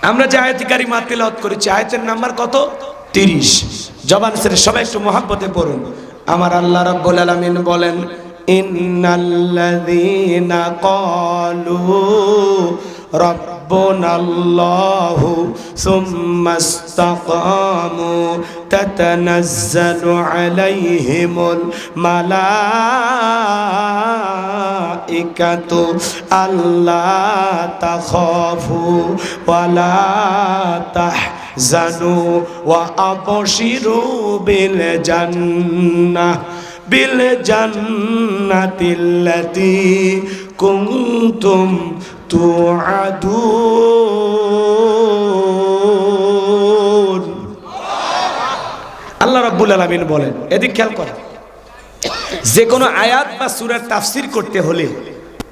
আমরা যে আয়াতি কারিমা তিলাওয়াত করেছি আয়াতের নাম্বার কত? 30। জবান ছেড়ে সবাই একটু মহব্বতে পড়ুন। আমার আল্লাহ রাব্বুল আলামিন বলেন, ইন্নাল্লাযীনা ক্বালু রাব্বুনাল্লাহু সুম্মাস্তাকামু তাতানাজ্জালু আলাইহিমুল মালাইকাতু আল্লা তাখাফু ওয়ালা তাহজানু ওয়া আবশিরু বিল জান্নাতিল্লাতী কুনতুম তুআদুন। আল্লাহ রাব্বুল আলামিন বলেন, এদিকে খেয়াল করেন, যে কোনো আয়াত বা সূরার তাফসীর করতে হলে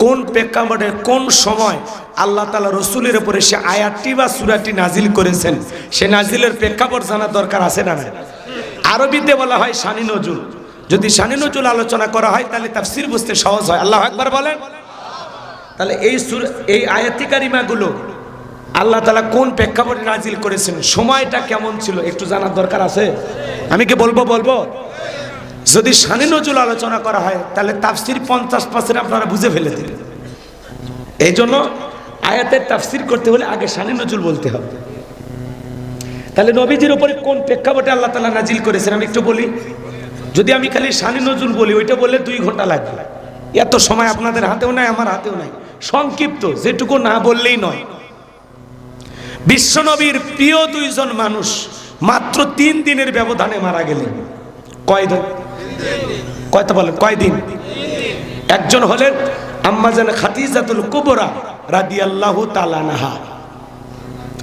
কোন প্রেক্ষাপটে কোন সময় আল্লাহ তাআলা রাসূলের উপরে সে আয়াতটি বা সূরাটি নাজিল করেছেন, সে নাজিলের প্রেক্ষাপট জানা দরকার আছে না? আরবিতে বলা হয় শানি নজুল। যদি শানি নজুল আলোচনা করা হয় তাহলে তাফসীর বুঝতে সহজ হয়। আল্লাহু আকবার বলেন। তাহলে এই আয়াতি কারিমাগুলো আল্লাহ তাআলা কোন প্রেক্ষাপটে নাজিল করেছেন, সময়টা কেমন ছিল একটু জানার দরকার আছে। আমি কি বলবো? যদি শানি নজুল আলোচনা করা হয় তাহলে তাফসীর 50% আপনারা বুঝে ফেলে দিবেন। এই জন্য আয়াতের তাফসীর করতে হলে আগে শানি নজুল বলতে হবে। তাহলে নবীজির উপরে কোন প্রেক্ষাপটে আল্লাহ তাআলা নাজিল করেছেন আমি একটু বলি। যদি আমি খালি শানি নজুল বলি ওইটা বললে 2 ঘন্টা লাগবে। এত সময় আপনাদের হাতেও নাই, আমার হাতেও নাই। সংক্ষিপ্ত যেটুকু না বললেই নয়। বিশ্বনবীর প্রিয় 2 জন মানুষ মাত্র 3 দিনের ব্যবধানে মারা গেলেন। কয়দিন? কয়টা বলেন? কয়দিন? একজন হলেন আম্মা জান খাদিজাতুল কুবরা রাদিয়াল্লাহু তাআলা আনহা,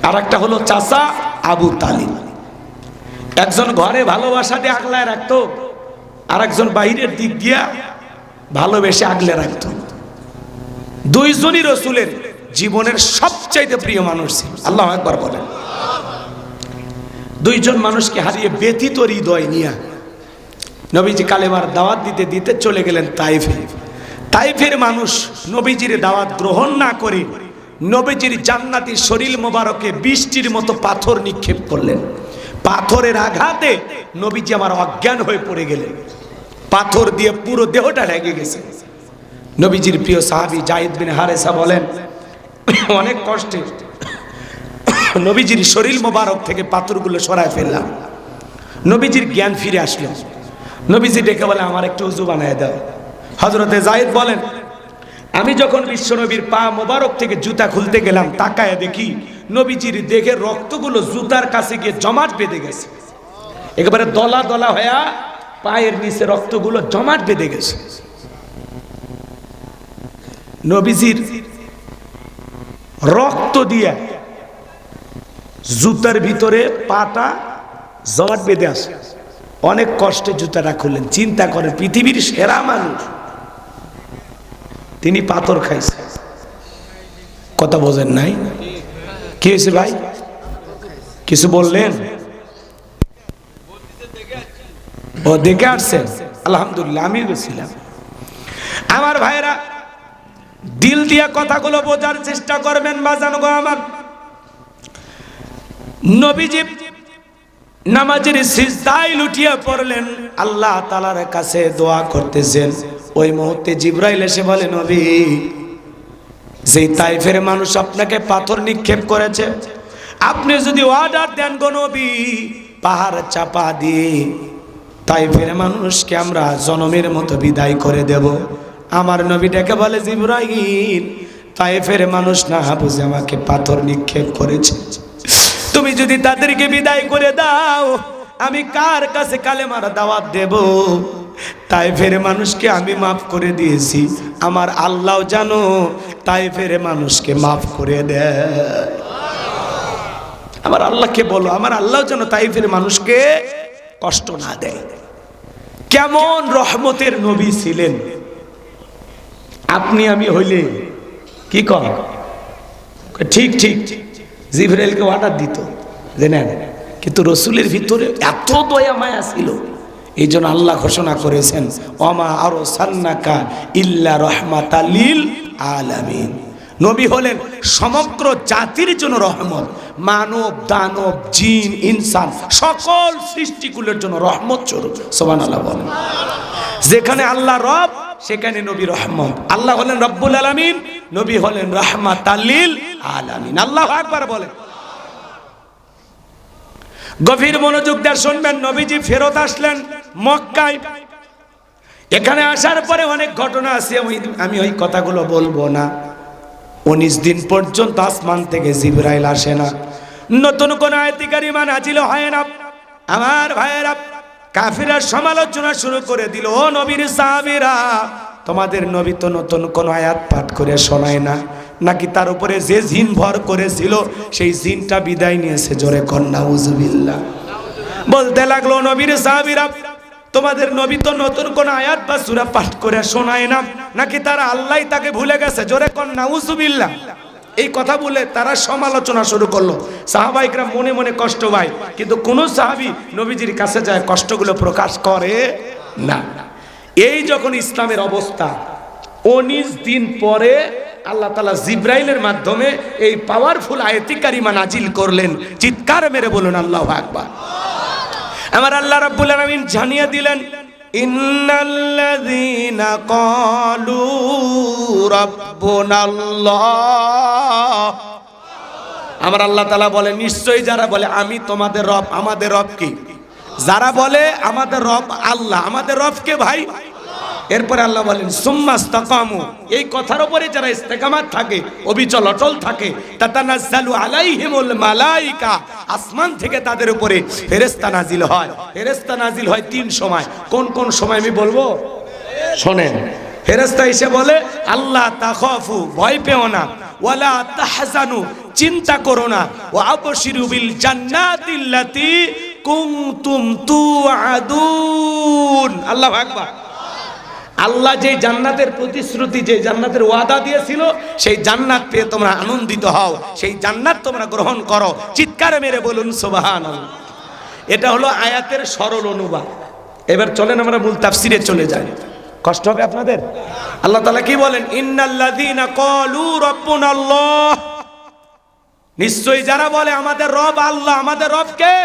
আর একটা হলো চাচা আবু তালিব। একজন ঘরে ভালোবাসা দিয়ে আগলায় রাখতো, আর একজন বাইরের দিক দিয়া ভালোবেসে আগলে রাখতো। 2 জনই রাসূলের জীবনের সবচাইতে প্রিয় মানুষ ছিল। আল্লাহু আকবার বলেন। 2 জন মানুষকে হারিয়ে ব্যথিত হৃদয় নিয়ে নবীজি কালেমার দাওয়াত দিতে দিতে চলে গেলেন তাইফে। তাইফের মানুষ নবীজির দাওয়াত গ্রহণ না করে নবীজির জান্নাতি শরীর মোবারকে বৃষ্টির মতো পাথর নিক্ষেপ করলেন। পাথরের আঘাতে নবীজি আমার অজ্ঞান হয়ে পড়ে গেলেন। পাথর দিয়ে পুরো দেহটা লেগে গেছে। নবীজির প্রিয় সাহাবী যায়েদ বিন হারেসা বলেন, অনেক কষ্টে নবীজির শরীর মোবারক থেকে পাথরগুলো সরায় ফেললাম। নবীজির জ্ঞান ফিরে আসলো। নবীজি ডেকে বলে, আমার একটু উযু বানায় দাও। হযরতে যায়েদ বলেন, আমি যখন বিশ্বনবীর পা মোবারক থেকে জুতা খুলতে গেলাম, তাকায় দেখি নবীজির দেহে রক্তগুলো জুতার কাছে গিয়ে জমাট বেঁধে গেছে। একেবারে দলা দলা হয়ে পায়ের নিচে রক্তগুলো জমাট বেঁধে গেছে। নবীজির রক্ত দিয়ে জুতার ভিতরে পাটা জমাট বেঁধে আসে। অনেক কষ্টে জুতাটা খুললেন। চিন্তা করেন, পৃথিবীর সেরা মানুষ তিনি পাথর খাইছে। কথা বোঝেন নাই? কি হয়েছে ভাই? কিছু বললেন? ও দেখে আসছেন? আলহামদুলিল্লাহ, আমি গেছিলাম। আমার ভাইরা দিল দিয়া কথাগুলো বোঝার চেষ্টা করবেন। বাজান গো আমার, নবীজি নামাজের সিজদায় লুটিয়ে পড়লেন, আল্লাহ তাআলার কাছে দোয়া করতেছেন। ওই মুহূর্তে জিবরাইল এসে বলে, নবী, যেই তাইফের মানুষ আপনাকে পাথর নিক্ষেপ করেছে, আপনি যদি অর্ডার দেন গো নবী, পাহাড় চাপা দিয়ে তাইফের মানুষকে আমরা জনমের মতো বিদায় করে দেব। আমার নবী ডেকে বলে, জিবরাইল, তাইফের মানুষ না বুঝে আমাকে পাথর নিক্ষেপ করেছে, তুমি যদি তাদেরকে বিদায় করে দাও, আমি কার কাছে কালেমার দাওয়াত দেব? তাইফের মানুষকে আমি মাফ করে দিয়েছি, আমার আল্লাহ জানো তাইফের মানুষকে মাফ করে দেয়। আমার আল্লাহকে বলো, আমার আল্লাহ যেন তাইফের মানুষকে কষ্ট না দেয়। কেমন রহমতের নবী ছিলেন। আপনি আমি হইলে কি কর? ঠিক ঠিক জিবরাইলকে অর্ডার দিত যে নেন, কিন্তু রসুলের ভিতরে এত দয়া মায়া ছিল, এই জন্য আল্লাহ ঘোষণা করেছেন, ওমা আরসালনাকা ইল্লা রাহমাতাল লিল আলামিন। নবী হলেন সমগ্র জাতির জন্য রহমত, মানব দানব জিন ইনসান সকল সৃষ্টিকুলের জন্য রহমত স্বরূপ। সুবহানাল্লাহ বলেন। যেখানে আল্লাহ রব সেখানে নবী রহমত। আল্লাহ হলেন রব্বুল আলামিন, নবী হলেন রাহমাতাল লিল আলামিন। আল্লাহু আকবার বলেন। গভীর মনোযোগ দিয়ে শুনবেন। নবীজি ফেরত আসলেন মক্কায়। এখানে আসার পরে অনেক ঘটনা আছে, আমি ওই কথাগুলো বলবো না। 19 দিন পর্যন্ত আসমান থেকে জিবরাইল আসে না, নতুন কোন আয়াত কারিমা নাজিল হয় না। আমার ভাইয়েরা, কাফিররা সমালোচনা শুরু করে দিল, ও নবীর সাহাবীরা, তোমাদের নবী তো নতুন কোন আয়াত পাঠ করে শোনায় না, নাকি তার উপরে যে জিন ভর করেছিল সেই জিনটা বিদায় নিয়েছে? জোরে কন্যা উযুবিল্লাহ। বলতে লাগলো, নবীর সাহাবীরা, তোমাদের নবী তো নতুন কোন আয়াত বা সূরা পাঠ করে শোনায় না, নাকি তারা আল্লাহ তাকে ভুলে গেছে? জোরে কন্যা উযুবিল্লাহ। এই কথা বলে তারা সমালোচনা শুরু করলো। সাহাবাইকরা মনে মনে কষ্ট পায়, কিন্তু কোন সাহাবী নবীজির কাছে যায় কষ্টগুলো প্রকাশ করে না। এই যখন ইসলামের অবস্থা, 19 দিন পরে আল্লাহ তাআলা জিবরাইলের মাধ্যমে এই পাওয়ারফুল আয়াত কারিমা নাজিল করলেন। চিৎকার মেরে বলুন আল্লাহু আকবার। আমার আল্লাহ রাব্বুল আলামিন জানিয়ে দিলেন, ইন্নাল্লাযীনা ক্বালু রাব্বুনাল্লাহ। আমার আল্লাহ তাআলা বলে, নিশ্চয়ই যারা বলে আমি তোমাদের রব, আমাদের রব কি? যারা বলে আমাদের রব আল্লাহ, আমাদের রব কে ভাই? এরপরে আল্লাহ বলেন সুম্মাস্তাকামু, এই কথার উপরে যারা ইস্তেকামাত থাকে, অবিচল অটল থাকে, তাতানাজ্জালু আলাইহিমুল মালাইকা, আসমান থেকে তাদের উপরে ফেরেশতা নাজিল হয়। ফেরেশতা নাজিল হয় 3 সময়। কোন কোন সময় আমি বলবো, শোনেন। ফেরেশতা এসে বলে, আল্লাহ তাখাফু, ভয় পেও না, ওয়ালা তাহজানু, চিন্তা করো না, ওয়া আবশিরু বিল জান্নাতিল্লাতী কুনতুম তুআদুন। আল্লাহু আকবার। আল্লাহ যে জান্নাতের প্রতিশ্রুতি, যে জান্নাতের ওয়াদা দিয়েছিল, সেই জান্নাত পেয়ে তোমরা আনন্দিত হও, সেই জান্নাত তোমরা গ্রহণ করো। চিৎকারে মেরে বলুন সুবহানাল্লাহ। এটা হলো আয়াতের সরল অনুবাদ। এবার চলেন আমরা মূল তাফসিরে চলে যাই। কষ্ট হবে আপনাদের? আল্লাহ তাআলা কি বলেন, ইন্নাল্লাযীনা ক্বালু রাব্বুনাল্লাহ, নিশ্চয়ই যারা বলে আমাদের রব আল্লাহ, আমাদের রব কে?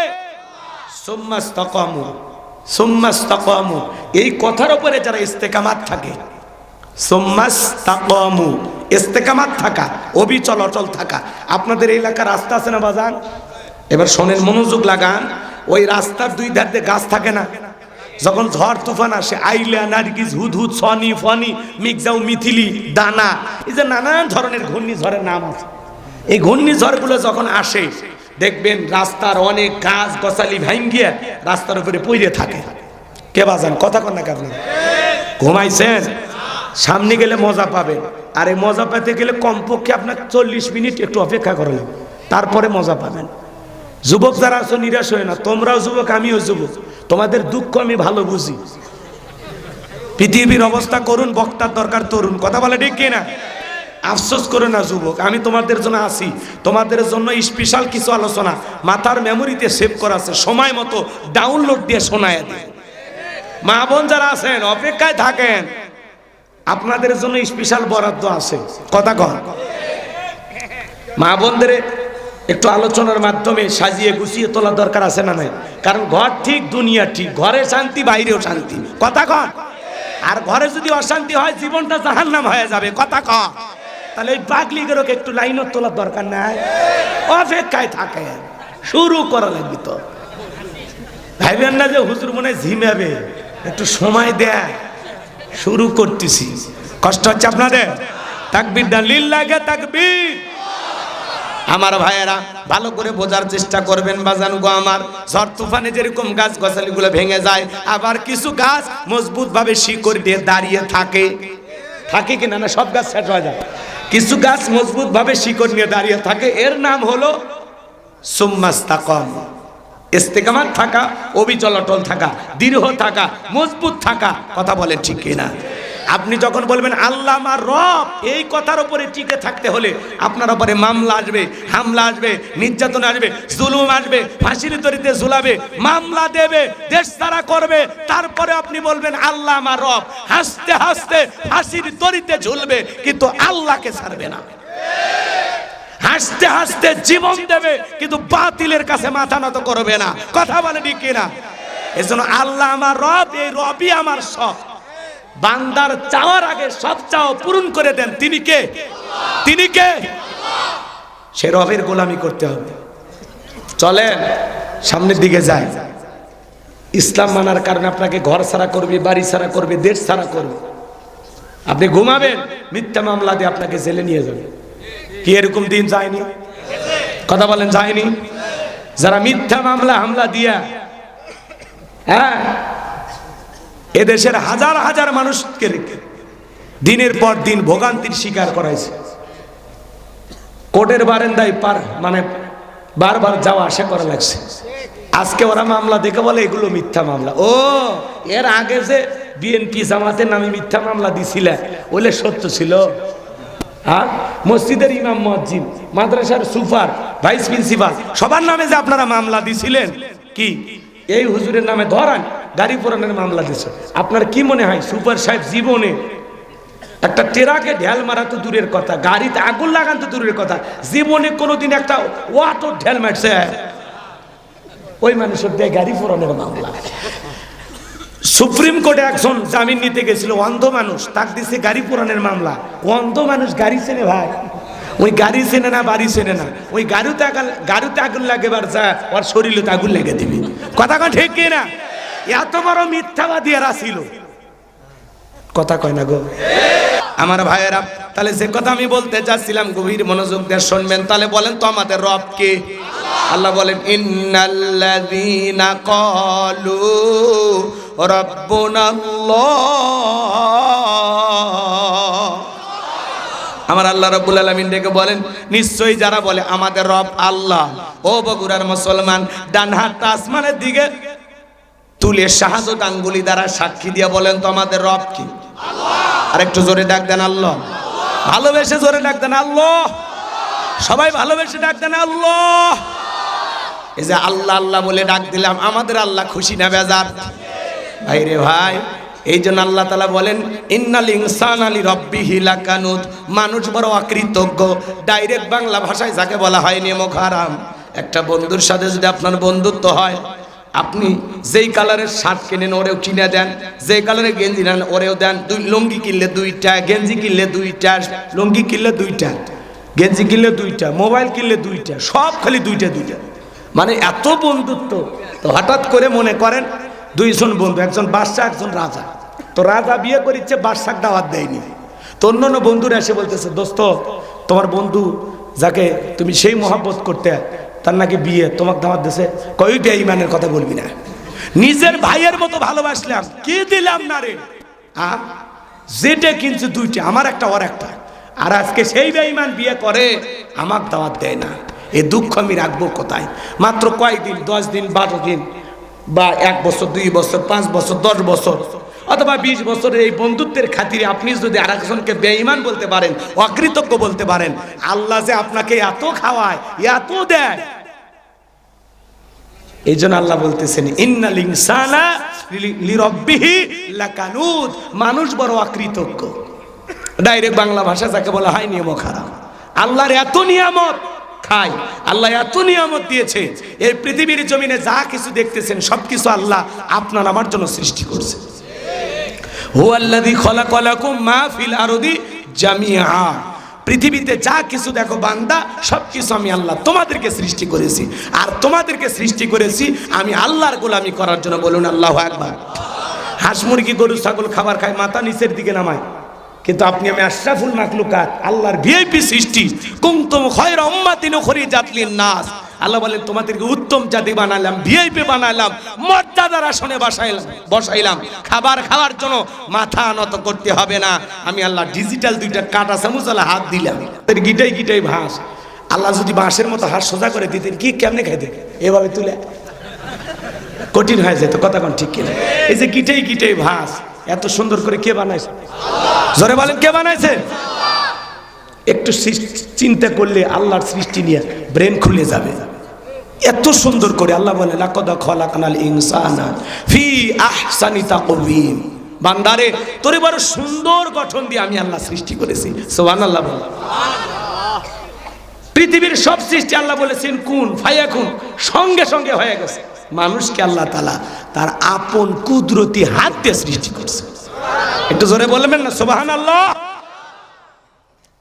সুম্মাস্তাকামু, সুম্মাস্তাকামু, এই কথার উপরে যারা ইস্তেকামাত থাকে, সুম্মাস্তাকামু, ইস্তেকামাত থাকা, অবিচল অটল থাকা। আপনাদের এলাকার রাস্তা আছে না বাজান? এবার শোনেন, মনোযোগ লাগান। ওই রাস্তার 2 ধার দিয়ে গাছ থাকে না? যখন ঝড় তুফান আসে, আইলা, নারগিস, হুদহুদ, সনি, ফনি, মিগজাউ, মিথিলি, দানা, এই যে নানান ধরনের ঘূর্ণিঝড়ের নাম আছে। এই ঘূর্ণিঝড়গুলো যখন আসে, দেখবেন রাস্তার অনেক গাছ গছালি ভাঙ্গিয়ে রাস্তার উপরে পড়ে থাকে। কে বাজান, কথা কন না কেন? ঘুমাইছেন? সামনে গেলে মজা পাবেন, আর এই মজা পেতে গেলে কমপক্ষে আপনার 40 মিনিট একটু অপেক্ষা করলেন, তারপরে মজা পাবেন। যুবক যারা আছো নিরাশ হয় না, তোমরাও যুবক, আমিও যুবক, তোমাদের দুঃখ আমি ভালো বুঝি। পৃথিবীর অবস্থা করুন, বক্তার দরকার তরুণ, কথা বলে ঠিক কিনা? আফসোস করে না যুবক, আমি তোমাদের জন্য আছি। তোমাদের জন্য স্পেশাল কিছু আলোচনা মাথার মেমোরিতে সেভ করা আছে, সময় মতো ডাউনলোড দিয়ে শোনায় দিই। মা বোন যারা আছেন অপেক্ষায় থাকেন, আপনাদের জন্য স্পেশাল বরাদ্দ আছে। কথা কন। মা বোনদের একটু আলোচনার মাধ্যমে সাজিয়ে গুছিয়ে তোলা দরকার আছে না নাই? কারণ ঘর ঠিক দুনিয়া ঠিক, ঘরে শান্তি বাইরেও শান্তি। কথা কন। আর ঘরে যদি অশান্তি হয় জীবনটা জাহান্নাম হয়ে যাবে। কথা কন। তাহলে এই পাগলিদেরকে একটু লাইনত তোলার দরকার নাই? অপেক্ষায় থাকে, শুরু করা লাগবে। তো ভাইবেন না যে হুজুর মনে ঝিমাবে, একটু সময় দেয়, শুরু করতেছি। কষ্ট হচ্ছে আপনাদের? তাকবীর দান, লিল্লাহি তাকবীর। আমার ভাইয়েরা ভালো করে বোঝার চেষ্টা করবেন বাজান গো আমার। ঝড় তুফানে যেরকম গাছ গাছালিগুলো ভেঙে যায়, আবার কিছু গাছ মজবুত ভাবে শিকড় দিয়ে দাঁড়িয়ে থাকে। থাকে কিনা? না, সব গাছ শেষ হয়ে যায়। কিছু গাছ মজবুত ভাবে শিকড় নিয়ে দাঁড়িয়ে থাকে, এর নাম হলো সুম্মাস্তাকাম। ইস্তেকামাত থাকা, অবিচল অটল থাকা, দৃঢ় থাকা, মজবুত থাকা। কথা বলেন ঠিক কিনা? আপনি যখন বলবেন আল্লাহ আমার রব, এই কথার উপরে টিকে থাকতে হলে আপনার উপরে মামলা আসবে, হামলা আসবে, নির্যাতন আসবে, জুলুম আসবে, ফাঁসির দড়িতে ঝুলাবে, মামলা দেবে, দেশ ছাড়া করবে। তারপরে আপনি বলবেন আল্লাহ আমার রব, হাসতে হাসতে ফাঁসির দড়িতে ঝুলবে, কিন্তু আল্লাহকে ছাড়বে না। হাসতে হাসতে জীবন দেবে, কিন্তু বাতিলের কাছে মাথা নত করবে না। কথা বলে ঠিক কিনা? এজন্য আল্লাহ আমার রব, এই রবই আমার সব। বান্দার চাওয়ার আগে সব চাও পূরণ করে দেন। তিনি কে? তিনি কে? সে রবের গোলামি করতে হবে। চলেন সামনের দিকে যাই। ইসলাম মানার কারণে আপনাকে ঘর ছাড়া করবে, বাড়ি ছাড়া করবে, দেশ ছাড়া করবে। আপনি ঘুমাবেন, মিথ্যা মামলা দিয়ে আপনাকে জেলে নিয়ে যাবে। কি এরকম দিন যায়নি? কথা বলেন, যায়নি? যারা মিথ্যা মামলা হামলা দিয়া হ্যাঁ এদেশের হাজার হাজার মানুষকে দিনের পর দিন ভোগান্তির শিকার করাইছে। কোর্টের বারান্দায় বারবার যাওয়া আসা করা লাগছে। আজকে ওরা মামলা দেখে বলে এগুলো মিথ্যা মামলা। ও, এর আগে যে বিএনপি জামাতের নামে মিথ্যা মামলা দিছিল, ওলে সত্য ছিল? হ্যাঁ, মসজিদের ইমাম, মুয়াজ্জিন, মাদ্রাসার সুপার, ভাইস প্রিন্সিপাল, সবার নামে যে আপনারা মামলা দিছিলেন, কি এই হুজুরের নামে ধরান গাড়ি পোড়ানোর মামলা দিছে? আপনার কি মনে হয় সুপার সাহেব জীবনে একটা টেরাকে ঢেল মারা তো দূরের কথা, গাড়িতে আগুন লাগান তো দূরের কথা, জীবনে কোনোদিন একটা ওয়াটো ঢেল মারছে? ওই মানুষের দিয়ে গাড়ি পোড়ানোর মামলা। সুপ্রিম কোর্টে একজন জামিন নিতে গেছিল, অন্ধ মানুষ, তাক দিছে গাড়ি পোড়ানোর মামলা। অন্ধ মানুষ গাড়ি চেনে ভাই? ওই গাড়ি চেনে না, বাড়ি চেনে না। ওই গাড়িতে আগুন লাগেবার যা ওর শরীরে আগুন লেগে দিবি। কথা কয় ঠিক কিনা? এত বড় মিথ্যাবাদী এরা ছিল। কথা কয় না গো আমার ভাইয়েরা? তাহলে যে কথা আমি বলতে চাচ্ছিলাম গভীর মনোযোগ দিয়ে শুনবেন। তাহলে বলেন তো আমাদের রব কে? আল্লাহ বলেন ইন্নাল্লাযীনা ক্বালু রাব্বুনাল্লাহ। আমার আল্লাহ রাব্বুল আলামিন ডেকে বলেন নিশ্চয়ই যারা বলে আমাদের রব আল্লাহ। ও বগুড়ার মুসলমান, ডান হাতটা আসমানের দিকে তুলে শাহাদত আঙ্গুলি দ্বারা সাক্ষী দিয়ে বলেন তো আমাদের রব কি? আল্লাহ। আরেকটু জোরে ডাক দেন আল্লাহ। ভালোবেসে জোরে ডাক দেন আল্লাহ। সবাই ভালোবেসে ডাক দেন আল্লাহ। এই যে আল্লাহ আল্লাহ বলে ডাক দিলাম, আমাদের আল্লাহ খুশি না বেজার? ভাইরে ভাই, এই জন্য আল্লাহ তাআলা বলেন ইন্নাল ইনসানা লিরাব্বিহি লাকানুত। মানুষ বড় অকৃতজ্ঞ। ডাইরেক্ট বাংলা ভাষায় যাকে বলা হয় নেমক হারাম। একটা বন্ধুর সাথে যদি আপনার বন্ধুত্ব হয়, আপনি যেই কালারের শার্ট কিনেন ওরেও কিনে দেন, যেই কালারের গেঞ্জি নেন ওরেও দেন। লুঙ্গি কিনলে দুইটা, গেঞ্জি কিনলে দুইটা, লুঙ্গি কিনলে দুইটা, গেঞ্জি কিনলে দুইটা, মোবাইল কিনলে দুইটা, সব খালি দুইটা দুইটা। মানে এত বন্ধুত্ব। তো হঠাৎ করে মনে করেন দুইজন বন্ধু, একজন বাদশা একজন রাজা। তো রাজা বিয়ে করিচ্ছে, বাদশাক দাওয়াত দেয়নি। তো অন্য বন্ধুরা এসে বলতেছে দোস্ত, তোমার বন্ধু যাকে তুমি সেই মহব্বত করতে, তার নাকি বিয়ে, তোমাকে দাওয়াত দিছে। কই বেঈমানের কথা বলবি না, নিজের ভাইয়ের মতো ভালোবাসলাম, কি দিলাম না রে? যেটা কিনছে দুইটা, আমার একটা ওর একটা। আর আজকে সেই বেঈমান বিয়ে করে, আমাকে দাওয়াত দেয় না। এই দুঃখ আমি রাখবো কোথায়? মাত্র কয়েকদিন, 10 দিন, 12 দিন, বা 1 বছর, 2 বছর, 5 বছর, 10 বছর, অথবা 20 বছরের এই বন্ধুত্বের খাতিরে আপনি যদি আরেকজনকে বেঈমান বলতে পারেন, অকৃতজ্ঞ বলতে পারেন, আল্লাহ যে আপনাকে এত খাওয়ায়, এত দেয়। এই জন্য আল্লাহ বলতেছেন ইন্নাল ইনসানা লিরাব্বিহি লাকানুত। মানুষ বড় অকৃতজ্ঞ। ডাইরেক্ট বাংলা ভাষা যাকে বলা হয় নিয়মক হারাম। আল্লাহর এত নিয়ামত খাই, আল্লাহ এত নিয়ামত দিয়েছে। এই পৃথিবীর জমিনে যা কিছু দেখতেছেন সবকিছু আল্লাহ আপনার আমার জন্য সৃষ্টি করছে। হুয়াল্লাযী খালাকা লাকুম মা ফিল আরদি জামিআ। পৃথিবীতে যা কিছু দেখো বান্দা, সবকিছু আমি আল্লাহ তোমাদেরকে সৃষ্টি করেছি। আর তোমাদেরকে সৃষ্টি করেছি আমি আল্লাহর গোলামি করার জন্য। বলুন আল্লাহু আকবার। হাঁস মুরগি গরু ছাগল খাবার খায়, মাথা নিচের দিকে নামায়, কিন্তু আপনি আমি আশরাফুল মাখলুকাত, আল্লাহর ভিআইপি সৃষ্টি। কুনতুম খায়রা উম্মাতিন উখরিজাত লিন-নাস। আল্লাহ বলেন তোমাদেরকে উত্তম জাতি বানালাম, ভিআইপি বানালাম, মর্যাদার আসনে বসাইলাম। খাবার খাওয়ার জন্য মাথা নত করতে হবে না। আমি আল্লাহ ডিজিটাল 2টা কাঁটা চামচালা হাত দিলাম, তার গিটাই গিটাই ভাঁস। আল্লাহ যদি বাঁশের মতো হাত সোজা করে দিতেন, কি কেমনে খাইতে? এভাবে তুলে কঠিন হয়ে যেত। কথা কোন ঠিক কিনা? এই যে গিটাই গিটাই ভাঁস এত সুন্দর করে কে বানাইছে? জোরে বলেন কে বানাইছে? একটু চিন্তা করলে আল্লাহর সৃষ্টি নিয়ে ব্রেন খুলে যাবে। এত সুন্দর করে আল্লাহ বলে লাকাদ খালাকনাল ইনসানা ফি আহসানি তাকওয়িম। বান্দারে তোরে বড় সুন্দর গঠন দিয়ে আমি আল্লাহ সৃষ্টি করেছি। সুবহানাল্লাহ বল। পৃথিবীর সব সৃষ্টি আল্লাহ বলেছেন কুন ফায়াকুন, সঙ্গে সঙ্গে হয়ে গেছে। মানুষকে আল্লাহ তাআলা তার আপন কুদরতি হাত দিয়ে সৃষ্টি করছে। একটু জোরে বলবেন না সুবহানাল্লাহ।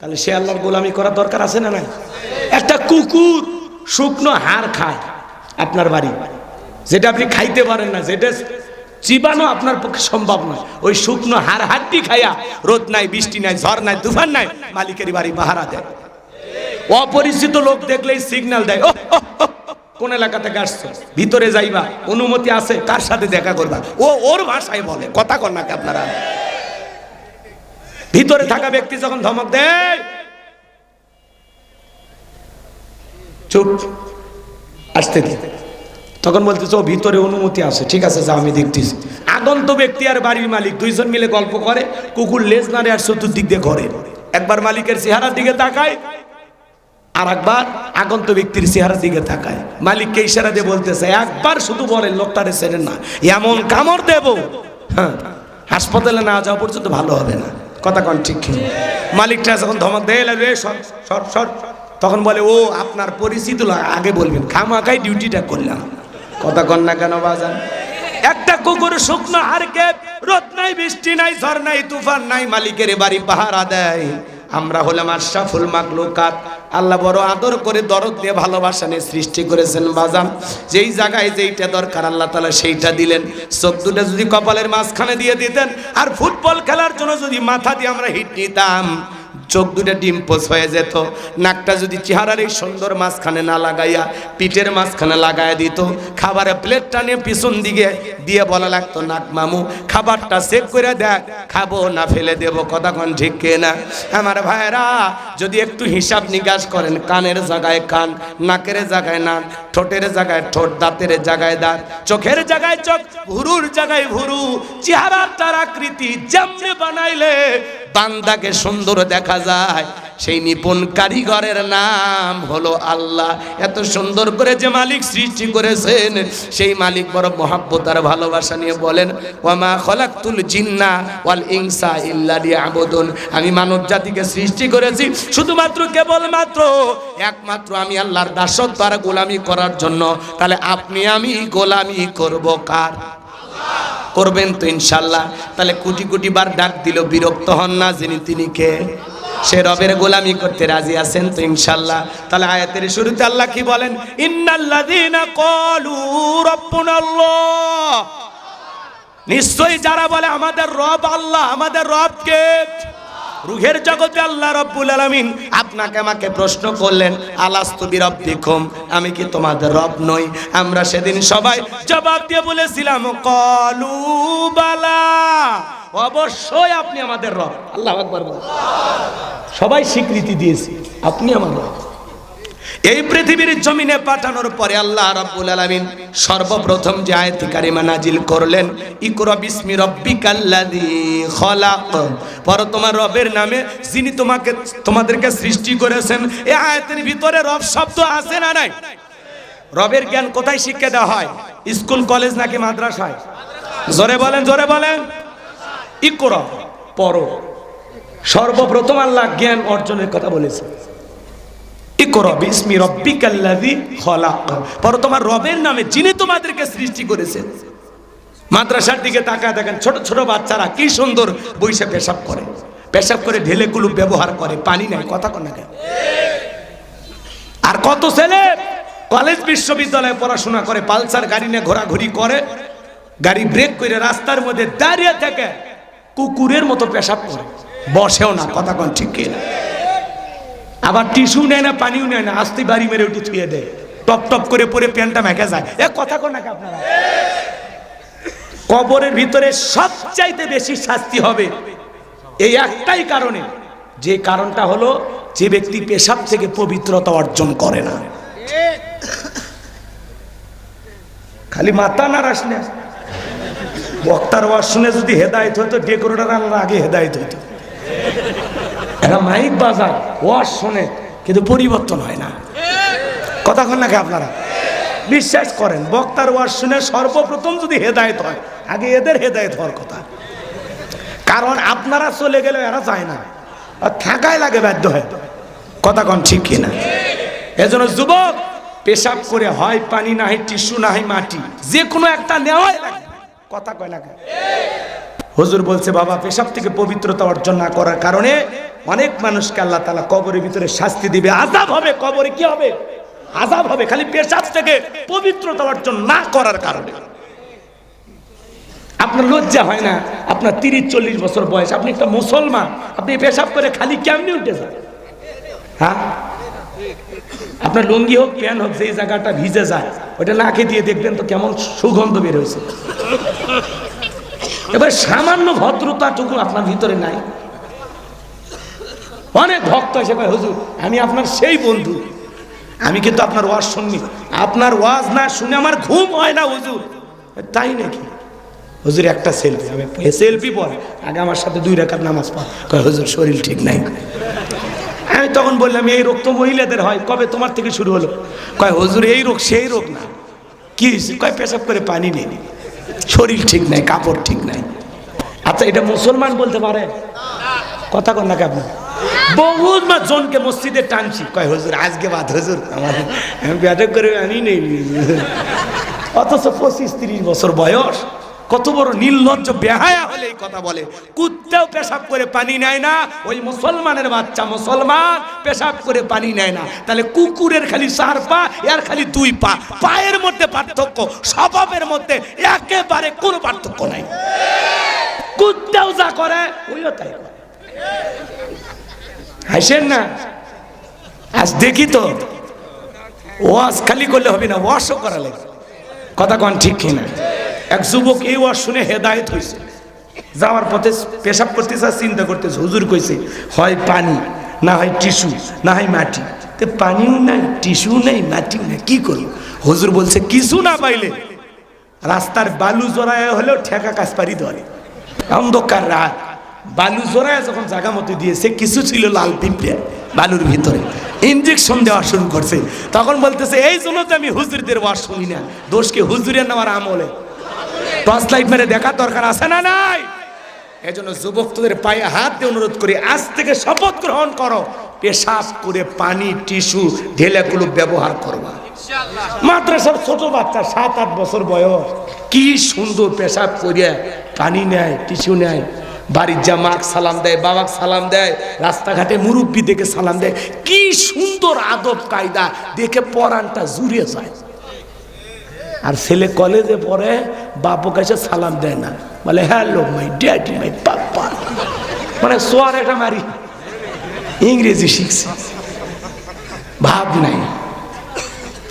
তাহলে সে আল্লাহর গোলামি করার দরকার আছে না নাই? একটা কুকুর শুকনো হাড় খায় আপনার বাড়ি, যেটা আপনি খাইতে পারেন না, যেটা চিবানো আপনার পক্ষে সম্ভব নয়, ওই শুকনো হাড় হাড্ডি খাইয়া রোদ নাই, বৃষ্টি নাই, ঝড় নাই, তুফান নাই, মালিকের বাড়ি পাহারা দেয়। অপরিচিত লোক দেখলেই সিগন্যাল দেয়, কোন এলাকা থেকে আসছো, ভিতরে যাইবা, অনুমতি আছে, কার সাথে দেখা করবা, ও ওর ভাষায় বলে। কথা কর নাকি আপনারা? ভিতরে থাকা ব্যক্তি যখন ধমক দেয়, চুপ, আসতে দি, তখন বলতেছে ও ভিতরে অনুমতি আছে, ঠিক আছে যা, আমি দেখতেছি। আগন্ত ব্যক্তি আর বাড়ির মালিক দুইজন মিলে গল্প করে, কুকুর লেজ নাড়ে আর চতুর্দিক দিয়ে ঘরে। একবার মালিকের চেহারার দিকে তাকায়, আর একবার আগন্ত ব্যক্তির চেহারার দিকে তাকায়। মালিককে ইশারা দিয়ে বলতেছে, একবার শুধু বলেন লোকটারে ছেড়েন না, এমন কামড় দেব, হ্যাঁ, হাসপাতালে না যাওয়া পর্যন্ত ভালো হবে না। কথা কন ঠিক কি? মালিকটা যখন ধমক দেয়, তখন বলে ও আপনার পরিচিত, আগে বলবেন, খামাখাই ডিউটিটা করলাম। কথা কন না কেন বাজান? একটা কুকুর শুকনো হাড়কে রোদ নাই, বৃষ্টি নাই, ঝড় নাই, তুফান নাই, মালিকের বাড়ি পাহারা দেয়। আমরা হলাম আশরাফুল মাখলুকাত। আল্লাহ বড় আদর করে দরদ দিয়ে ভালোবাসা নিয়ে সৃষ্টি করেছেন বাজান। যেই জায়গায় যেইটা দরকার আল্লাহ তাআলা সেইটা দিলেন। চোখ দুটা যদি কপালের মাঝখানে দিয়ে দিতেন, আর ফুটবল খেলার জন্য যদি মাথা দিয়ে আমরা হিট নিতাম, চোখ দুটা ডিম পোষ হয়ে যেত। নাকটা যদি চেহারার এই সুন্দর মাঝখানে না লাগাইয়া পিঠের মাঝখানে লাগাইয়া দিত, খাবারের প্লেটটা নিয়ে পিছন দিকে দিয়ে বলা লাগতো, নাক মামু খাবারটা চেক করে দেখ, খাবো না ফেলে দেব। কথা কোন ঠিক কিনা? আমার ভাইরা যদি একটু হিসাব নিকাশ করেন, কানের জায়গায় কান, নাকের জায়গায় নাক, ঠোঁটের জায়গায় ঠোঁট, দাঁতের জায়গায় দাঁত, চোখের জায়গায় চোখ, ভুরুর জায়গায় ভুরু, চেহারার তার আকৃতি যেমনি বানাইলে বান্দাকে সুন্দর দেখা যায়, সেই নিপুণ কারিগরের নাম হলো আল্লাহ। এত সুন্দর করে যে মালিক সৃষ্টি করেছেন, সেই মালিক বড় মহব্বত আর ভালোবাসা নিয়ে বলেন, ওয়ামা খলাকতুল জিন্না ওয়াল ইনসা ইল্লা লিয়াবুদুন। আমি মানব জাতিকে সৃষ্টি করেছি শুধুমাত্র কেবলমাত্র একমাত্র আমি আল্লাহর দাসত্ব আর গোলামি করার জন্য। তাহলে আপনি আমি গোলামি করব কার? করবেন তো ইনশাল্লাহ। তাহলে কোটি কোটি বার ডাক দিল, বিরক্ত হন না, যিনি তিনি কে? সে রবের গোলামি করতে রাজি আছেন তো ইনশাল্লাহ। তাহলে আয়াতের শুরুতে আল্লাহ কি বলেন? ইন্নাল্লাযীনা ক্বালু রাব্বুনাল্লাহ, নিশ্চয়ই যারা বলে আমাদের রব আল্লাহ। আমাদের রব কে? রুহের জগতে আল্লাহ রব্বুল আলামিন আপনাকে আমাকে প্রশ্ন করলেন, আলাস্তু বিরাব্বিকুম, আমি কি তোমাদের রব নই? আমরা সেদিন সবাই জবাব দিয়ে বলেছিলাম, ক্বালু বালা, অবশ্যই আপনি আমাদের রব। আল্লাহু আকবার বল। সবাই স্বীকৃতি দিয়েছি আপনি আমার রব। এই পৃথিবীর জমিনে পাঠানোর পরে আল্লাহ রাব্বুল আলামিন সর্বপ্রথম যে আয়াত কারিমা নাজিল করলেন, ইকরা বিসমি রাব্বিকাল্লাযী খলাক, পড়ো তোমার রবের নামে যিনি তোমাদেরকে সৃষ্টি করেছেন। এই আয়াতের ভিতরে রব শব্দ আছে না নাই? রবের জ্ঞান কোথায় শিক্ষা দেওয়া হয়? স্কুল, কলেজ নাকি মাদ্রাসায়? জোরে বলেন, জোরে বলেন। ইকরা, পড়ো। সর্বপ্রথম আল্লাহ জ্ঞান অর্জনের কথা বলেছে। ইকরা বিসমি রাব্বিকাল্লাযী খলাক, পড়ো তোমার রবের নামে যিনি তোমাদেরকে সৃষ্টি করেছেন। মাদ্রাসার দিকে তাকায় দেখেন, ছোট ছোট বাচ্চারা কি সুন্দর বইসে পেশাব করে, পেশাব করে ঢেলে কুলুপ ব্যবহার করে, পানি নাই। কথা কন না কেন? আর কত ছেলে কলেজ বিশ্ববিদ্যালয়ে পড়াশোনা করে, পালসার গাড়ি নিয়ে ঘোরাঘুরি করে, গাড়ি ব্রেক করে রাস্তার মধ্যে দাঁড়িয়ে থেকে কুকুরের মতো পেশাব করে, বসেও না। কথা কন ঠিক কিনা? আবার টিস্যু নেয় না, পানিও নেয় না, আস্তে বাড়ি মেরে উঠে ছুঁয়ে দেয়, টপ টপ করে পরে প্যান্টটা মেখে যায়। এ কথা কন নাকি আপনারা? কবরের ভিতরে সবচাইতে বেশি শাস্তি হবে এই একটাই কারণে, যে কারণটা হলো যে ব্যক্তি পেশাব থেকে পবিত্রতা অর্জন করে না। খালি মাথা নাড়াস না। বক্তার ওয়াজ শুনে যদি হেদায়েত হইতো, ডেকোরেটর আনার আগে হেদায়েত হইতো। এরা মাইক বাজায়, ওয়াজ শোনে, কিন্তু পরিবর্তন হয় না। কথা কন নাকি আপনারা? বিশ্বাস করেন, বক্তার ওয়াজ শুনে সর্বপ্রথম যদি হেদায়েত হয়, আগে এদের হেদায়েত হওয়ার কথা। কারণ আপনারা চলে গেলে এরা যায় না, আর থাকাই লাগে বাধ্য হয়। কথা কন ঠিক কিনা? এজন্য যুবক পেশাব করে হয় পানি না হয় টিস্যু না হয় মাটি, যে কোনো একটা নেওয়াই লাগবে। কথা কয় না? হুজুর বলছে বাবা পেশাব থেকে পবিত্রতা অর্জন না করার কারণে অনেক মানুষকে আল্লাহ তাআলা কবরের ভিতরে শাস্তি দিবে, আযাব হবে। কবরে কি হবে? আযাব হবে, খালি পেশাব থেকে পবিত্রতা অর্জন না করার কারণে। আপনার লজ্জা হয় না? আপনার 30-40 বছর বয়স, আপনি একটা মুসলমান, আপনি পেশাব করে খালি কেমনি উঠে যান? হ্যাঁ, আপনার লুঙ্গি হোক প্যান্ট হোক, যেই জায়গাটা ভিজে যায় ওটা নাকে দিয়ে দেখবেন তো কেমন সুগন্ধ বের হয়েছে। এবার সামান্য ভদ্রতাটুকু আপনার ভিতরে নাই। অনেক ভক্ত এসে কয় হুজুর আমি আপনার সেই বন্ধু, আমি কিন্তু আপনার ওয়াজ শুনি, আপনার ওয়াজ না শুনে আমার ঘুম হয় না হুজুর। তাই নাকি? হুজুর একটা সেলফি। আমি সেলফি পরে আগে আমার সাথে 2 রাকাত নামাজ পড়। কয় হুজুর শরীর ঠিক নাই। আমি তখন বললাম এই রোগ তো মহিলাদের হয়, কবে তোমার থেকে শুরু হলো? কয় হুজুর এই রোগ সেই রোগ না। কি হয়েছে? কয় পেশাব করে পানি নেই, শরীর ঠিক নাই, কাপড় ঠিক নাই। আচ্ছা এটা মুসলমান বলতে পারে? কথা কন না কেমন? বহুত জনকে মসজিদে টানছি, কয় হুজুর আজকে বাদ, হুজুর আমার ব্যাটক করে আনি নেই। অথচ 25-30 বছর বয়স, কত বড় নির্লজ্জ বেহায়া হলে এই কথা বলে। কুত্তেও পেশাব করে পানি নেয় না, ওই মুসলমানের বাচ্চা মুসলমান পেশাব করে পানি নেয় না। তাহলে কুকুরের খালি 4 পা, এর খালি 2 পা, পায়ের মধ্যে পার্থক্য, স্বভাবের মধ্যে একেবারে কোনো পার্থক্য নাই। কুত্তেও যা করে ওইও তাই করে। হাসেন না? আজ দেখি তো ওয়াজ খালি করলে হবে না, ওয়াশও করা লাগে। কথা কন ঠিক কিনা? এক যুবক এই ওয়াজ শুনে হেদায়েত হয়েছে, যাওয়ার পথে পেশাব করতেছে, চিন্তা করতেছে হুজুর কইছে হয় পানি না হয় টিস্যু না হয় মাটি। তো পানিও নাই, টিস্যু নেই, মাটিও নেই, কি করব? হুজুর বলছে কিছু না পাইলে রাস্তার বালু জড়ায় হলেও ঠেকা কাজ পারি ধরে। অন্ধকার রাত, বালু জড়ায় যখন জায়গা মতো দিয়েছে, কিছু ছিল লাল পিঁপড়ে বালুর ভিতরে, ইঞ্জেকশন দেওয়া শুরু করছে। তখন বলতেছে এই জন্য তো আমি হুজুরদের ওয়াজ শুনি না। দোষ কি হুজুরের নেওয়ার আমলে? টর্চ লাইট মেরে দেখার দরকার আছে না নাই? এই জন্য যুবক তোদের পায়ে হাত দিয়ে অনুরোধ করি, আজ থেকে শপথ গ্রহণ করো পেশাব করে পানি টিস্যু ঢেলেগুলো ব্যবহার করবা। মাদ্রাসার ছোট বাচ্চা 7-8 বছর বয়স কি সুন্দর পেশাব করিয়া পানি নেয়, টিস্যু নেয়, বাড়ির যা মাকে সালাম দেয়, বাবাকে সালাম দেয়, রাস্তাঘাটে মুরব্বী দেখে সালাম দেয়, কি সুন্দর আদব কায়দা, দেখে পরানটা জুড়ে যায়। আর ছেলে কলেজে পড়ে, বাপু কাছে সালাম দেয় না, বলে হ্যালো মাই ড্যাডি মাই পাপ্পা, মানে সোয়ার একটা মারি ইংরেজি শিখছে, ভাব নাই।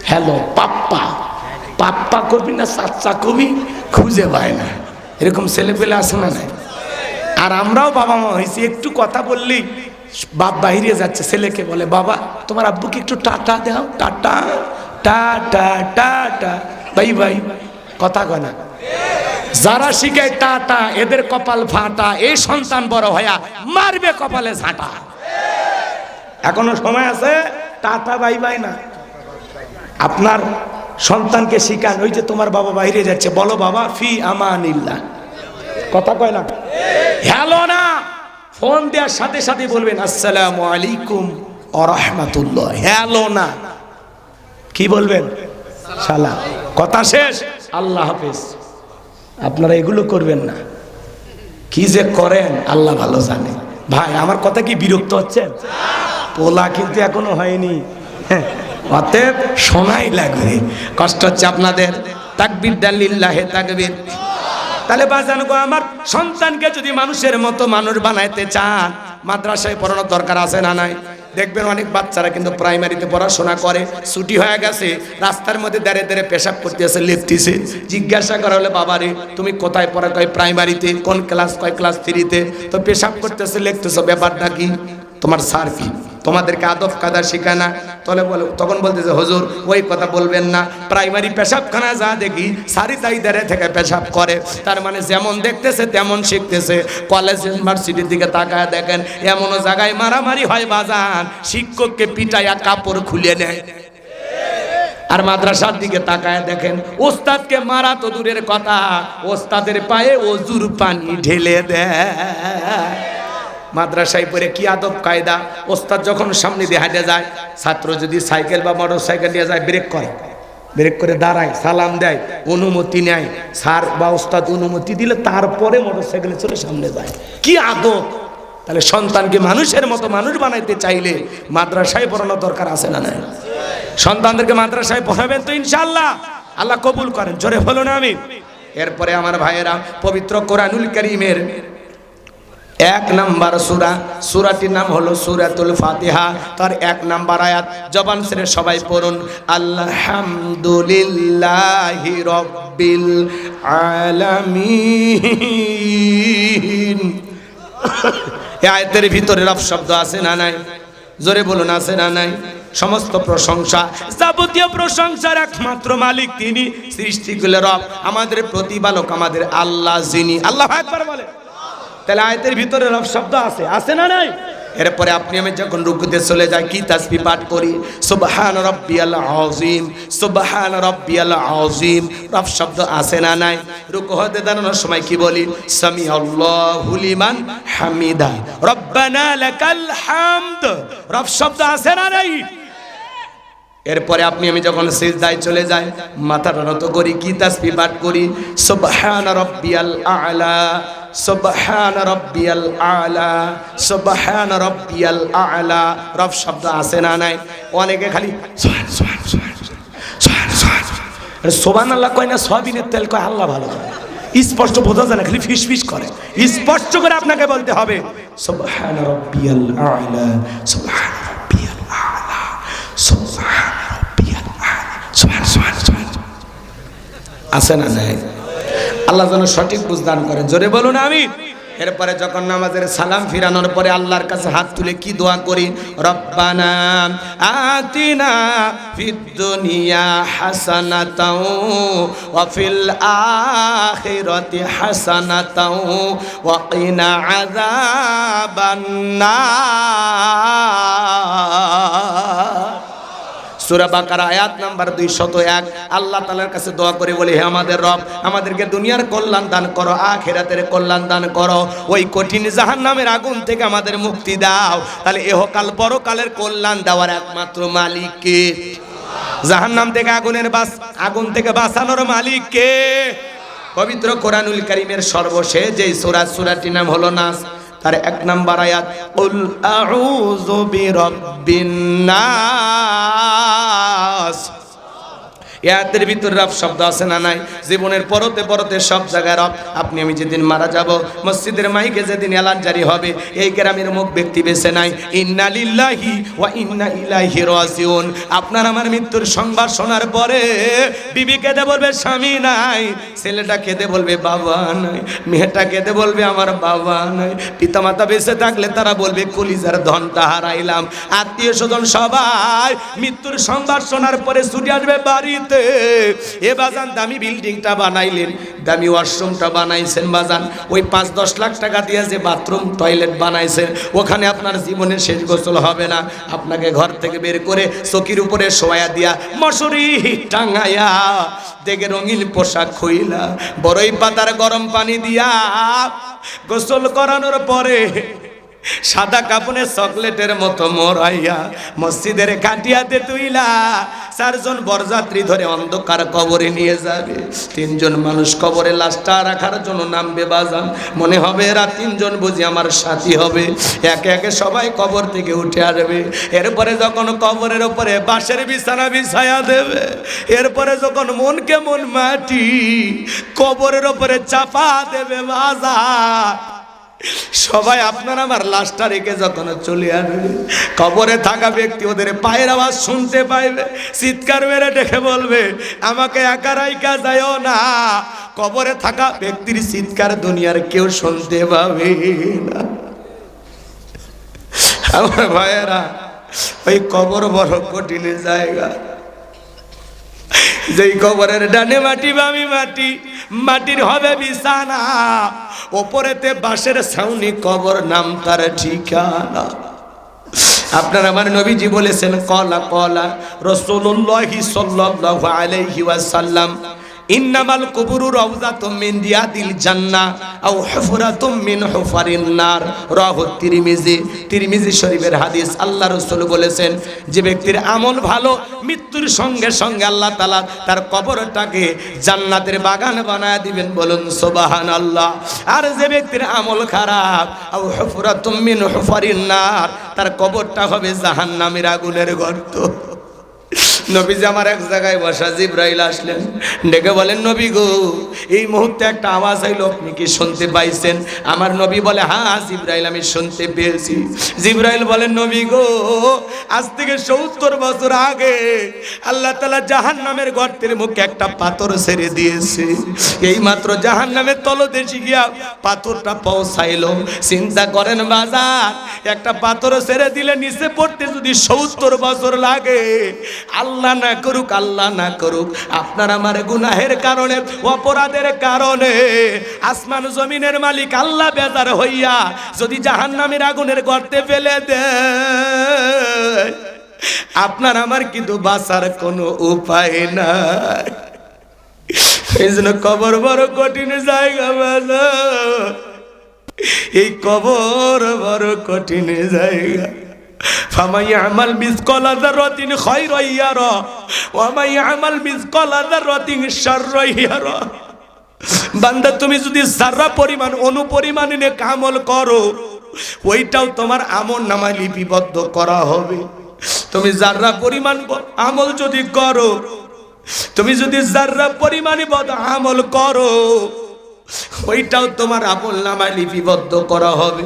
হ্যালো পাপ্পা, পাপ্পা করবি না চাচা কবি খুঁজে পায় না, এরকম ছেলে পেলে আসে না নাই? আর আমরাও বাবা মা হয়েছি, একটু কথা বললেই বাপ বাহিরে যাচ্ছে, ছেলেকে বলে বাবা তোমার আব্বুকে একটু টাটা দাও, tata tata tata bye bye. কথা কয় না? যারা শিখায় টাটা এদের কপাল ফাটা, এই সন্তান বড় হইয়া মারবে কপালে ঝাঁটা। এখনো সময় আছে, টাটা বাই বাই না। আপনার সন্তানকে শিখান, ওই যে তোমার বাবা বাইরে যাচ্ছে, বলো বাবা ফি আমানিল্লাহ। কথা কয় না? হ্যালো না, ফোন দেওয়ার সাথে সাথে বলবেন আসসালামু আলাইকুম ওয়া রাহমাতুল্লাহ। হ্যালো না, কি বলবেন? সালাম। কথা শেষ, আল্লাহ হাফেজ। আপনারা এগুলো করবেন না, কি যে করেন আল্লাহ ভালো জানে। ভাই আমার কথা কি বিরক্ত হচ্ছেন? পোলা কিন্তু এখনো হয়নি, অতএব শোনাই লাগবে। কষ্ট হচ্ছে আপনাদের? তাকবীর দেন, লিল্লাহে তাকবীর। তাহলে বাজান গো, আমার সন্তানকে যদি মানুষের মতো মানুষ বানাইতে চান, মাদ্রাসায় পড়ানোর দরকার আছে না নাই? দেখবেন অনেক বাচ্চারা কিন্তু প্রাইমারিতে পড়াশোনা করে, ছুটি হয়ে গেছে, রাস্তার মধ্যে দাঁড়িয়ে দাঁড়িয়ে পেশাব করতেছে, লিখতেছে। জিজ্ঞাসা করা হলে বাবা রে তুমি কোথায় পড়া? কয় প্রাইমারিতে। কোন ক্লাস? কয় ক্লাস 3-তে। তো পেশাব করতেছে, লিখতেছো, ব্যাপারটা কি? তোমার স্যার কি তোমাদেরকে আদব কায়দা শেখায় না? তাহলে বলো, তখন বলতেছে হুজুর ওই কথা বলবেন না, প্রাইমারি পেশাবখানা যা দেখি সারি তাই দাঁড়িয়ে থেকে পেশাব করে, তার মানে যেমন দেখতেছে তেমন শিখতেছে। কলেজ ইউনিভার্সিটির দিকে তাকায় দেখেন, এমনও জায়গায় মারামারি হয় বাজান, শিক্ষককে পিটাইয়া কাপড় খুলে নেয়। আর মাদ্রাসার দিকে তাকায় দেখেন, ওস্তাদকে মারা তো দূরের কথা, ওস্তাদের পায়ে ওজুর পানি ঢেলে দেয়। মাদ্রাসায় পড়ে কি আদব কায়দা, ওস্তাদ যখন সামনে দিয়ে হাঁটে যায়, ছাত্র যদি সাইকেল বা মোটর সাইকেল নিয়ে যায় ব্রেক করে, ব্রেক করে দাঁড়ায়, সালাম দেয়, অনুমতি নেয়, স্যার বা ওস্তাদ অনুমতি দিলে তারপরে মোটর সাইকেলে চলে সামনে যায়। কি আদব! তাহলে সন্তানকে মানুষের মতো মানুষ বানাইতে চাইলে মাদ্রাসায় পড়ানো দরকার আছে না নাই? সন্তানদেরকে মাদ্রাসায় পড়াবেন তো ইনশাআল্লাহ, আল্লাহ কবুল করেন, জোরে বলুন আমিন। এরপরে আমার ভাইয়েরা, পবিত্র কোরআনুল কারীমের 1 নাম্বার সূরা, সূরাটির নাম হলো সূরাতুল ফাতিহা। তার 1 নাম্বার আয়াত জবান ছেড়ে সবাই পড়ুন, আলহামদুলিল্লাহি রাব্বিল আলামিন। এই আয়াতের ভিতরে রব শব্দ আছে না নাই? জোরে বলুন আছে না নাই? সমস্ত প্রশংসা, যাবতীয় প্রশংসার একমাত্র মালিক তিনি, সৃষ্টিকুলের রব, আমাদের প্রতিপালক, আমাদের আল্লাহ যিনি। আল্লাহু আকবার বলে। তাহলে আয়াতের ভিতরে রব শব্দ আছে, আছে না নাই? এরপরে আপনি আমি যখন রুকুতে চলে যাই কি তাসবিহ পাঠ করি? সুবহান রাব্বিয়াল আযীম, সুবহান রাব্বিয়াল আযীম। রব শব্দ আছে না নাই? রুকু হতে দাঁড়ানোর সময় কি বলি? সামি আল্লাহু লিমান হামিদা, রব্বানা লাকাল হামদ। রব শব্দ আছে না নাই? এরপরে আপনি আমি যখন সিজদায় চলে যাই, মাথাটা নত করি, কি তাসবিহ পাঠ করি? সুবহান রাব্বিয়াল আ'লা, সুবহান রাব্বিয়াল আ'লা, সুবহান রাব্বিয়াল আ'লা। রব শব্দ আছে না নাই? অনেকে খালি সুবহান সুবহান সুবহান সুবহান সুবহান, সুবহানাল্লাহ কয় না, সয়াবিনের তেল কয়, আল্লাহ ভালো করে। স্পষ্ট বোঝা যায় না, খালি ফিস ফিস করে। স্পষ্ট করে আপনাকে বলতে হবে সুবহান রাব্বিয়াল আ'লা, সুবহান রাব্বিয়াল আ'লা, সুবহান রাব্বিয়াল আ'লা, সুবহান সুবহান সুবহান। আছে না নাই? আল্লাহ যেন সঠিক বুঝদান করেন, জোরে বলুন আমিন। এরপরে যখন নামাজের সালাম ফিরানোর পরে আল্লাহর কাছে হাত তুলে কি দোয়া করি? রব্বানা আতিনা ফিদ দুনিয়া হাসানাতাও ওয়া ফিল আখিরাতি হাসানাতাও ওয়া কিনা আযাবান নার। সূরা বাকারা আয়াত নাম্বার 201। আল্লাহ তাআলার কাছে দোয়া করে বলি, হে আমাদের রব, আমাদেরকে দুনিয়ার কল্যাণ দান করো, আখিরাতের কল্যাণ দান করো, ওই কঠিন জাহান্নামের আগুন থেকে আমাদের মুক্তি দাও। তাহলে ইহকাল পরকালের কল্যাণ দেওয়ার একমাত্র মালিক কে? জাহান্নাম থেকে আগুন থেকে বাঁচানোর মালিক কে? পবিত্র কোরআনুল কারীমের সর্বশেষ যে সূরাটির নাম হলো নাস, তার 1 নাম্বার আয়াত, কুল আউযু বিরাব্বিন নাস। এর ভিতরে রব শব্দ আছে না নাই? জীবনের পরতে পরতে সব জায়গায় রব। আপনি আমি যেদিন মারা যাব, মসজিদের মাইকে যেদিন এলান জারি হবে, এই গ্রামের মুখ ব্যক্তি বেঁচে নাই, ইন্না লিল্লাহি ওয়া ইন্না ইলাইহি রাজিউন। আপনার আমার মৃত্যুর সংবাদ শোনার পরে বিবি কেঁদে বলবে স্বামী নাই, ছেলেটা কেঁদে বলবে বাবা নাই, মেয়েটা কেঁদে বলবে আমার বাবা নাই, পিতামাতা বেঁচে থাকলে তারা বলবে কলিজার ধনটা হারাইলাম। আত্মীয় স্বজন সবাই মৃত্যুর সংবাদ শোনার পরে ছুটে আসবে বাড়িতে। এ বাজান দামি বিল্ডিংটা বানাইলেন, দামি ওয়াশরুমটা বানাইছেন বাজান, ওই 5-10 লাখ টাকা দিয়ে যে বাথরুম টয়লেট বানাইছেন, ওখানে আপনার জীবনের শেষ গোসল হবে না। আপনাকে ঘর থেকে বের করে চকির উপরে শোয়া দিয়া, মশারি টাঙাইয়া, দেখে রঙিন পোশাক খুইলা, বড়ই পাতার গরম পানি দিয়া গোসল করানোর পরে সাদা কাপড়ে চকলেটের মতো মোড়াইয়া মসজিদের খাটিয়াতে তুইলা 4 জন বরযাত্রী ধরে অন্ধকার কবরে নিয়ে যাবে। 3 জন মানুষ কবরে লাশটা রাখার জন্য নামবে বাজান, মনে হবে এরা 3 জন বুঝি আমার সাথী হবে। একে একে সবাই কবর থেকে উঠে আসবে। এরপরে যখন কবরের উপরে বাঁশের বিছানা বিছায়া দেবে, এরপরে যখন মনকে মন মাটি কবরের উপরে চাপা দেবে বাজান, সবাই আপনার আমার লাশটা রেখে যখন চলে আসবে, কবরে থাকা ব্যক্তি ওদের পায়ের আওয়াজ শুনতে পাইবে, চিৎকার মেরে ডেকে বলবে আমাকে একা রাইখা যাইও না। কবরে থাকা ব্যক্তির চিৎকার দুনিয়ার কেউ শুনতে পাবে না। আমার ভাইয়েরা, ওই কবর বড় কঠিন জায়গা। যেই কবরের ডানে মাটি বামে মাটি, মাটির হবে বিছানা, ওপরেতে বাঁশের ছাউনি, কবর নাম তার ঠিকানা। আপনার আমার নবীজি বলেছেন, কলা কলা রাসূলুল্লাহি সাল্লাল্লাহু আলাইহি ওয়াসাল্লাম, ইন্নামাল কুবুরু রাউযাতুম মিন রিয়াদিল জান্নাহ আও হুফরাতুম মিন হুফারিন নার। রাহু তিরমিজি, তিরমিজি শরীফের হাদিস। আল্লাহ রাসূল বলেছেন, যে ব্যক্তির আমল ভালো, মৃত্যুর সঙ্গে সঙ্গে আল্লাহ তাআলা তার কবরটাকে জান্নাতের বাগান বানায় দিবেন। বলুন সুবহানাল্লাহ। আর যে ব্যক্তির আমল খারাপ, আও হুফরাতুম মিন হুফারিন নার, তার কবরটা হবে জাহান্নামের আগুনের গর্ত। নবীজি আমার এক জায়গায় বসা, জিবরাইল আসলেন, ডেকে বলেন, নবী গো, এই মুহূর্তে একটা আওয়াজ আইলো, আপনি কি শুনতে পাইছেন? আমার নবী বলে, হ্যাঁ জিবরাইল, আমি শুনতে পেয়েছি। জিবরাইল বলেন, নবী গো, আজ থেকে ৭০ বছর আগে আল্লাহ তাআলা জাহান্নামের গর্তের মুখে একটা পাথর ছেড়ে দিয়েছে। এই মাত্র জাহান্নামের তলদেশে গিয়া পাথরটা পৌঁছাইলো। চিন্তা করেন বাজার, একটা পাথর ছেড়ে দিলে নিচে পড়তে যদি ৭০ বছর লাগে, আল্লাহ না করুক, আল্লাহ না করুক, আপনার আমার গুনাহের কারণে, অপরাধের কারণে আসমান জমিনের মালিক আল্লাহ বেজার হইয়া যদি জাহান্নামের আগুনের গর্তে ফেলে দেয়, আপনার আমার কিন্তু বাঁচার কোনো উপায় নাই। এই জন্য কবর বড় কঠিন জায়গা বাজার, এই কবর বড় কঠিন জায়গা। ফামান ইয়ামাল মিসকালা যাররাতিন খায়রান ইয়ারা ওয়া মান ইয়ামাল মিসকালা যাররাতিন শাররান ইয়ারা। বান্দা, তুমি যদি যারা পরিমাণ অনুপরিমাণে নেক আমল করো, ওইটাও তোমার আমলনামায় লিপিবদ্ধ করা হবে। তুমি যারা পরিমাণ আমল যদি করো, তুমি যদি যারা পরিমাণে বদ আমল করো, ওইটাও তোমার আমলনামায় লিপিবদ্ধ করা হবে।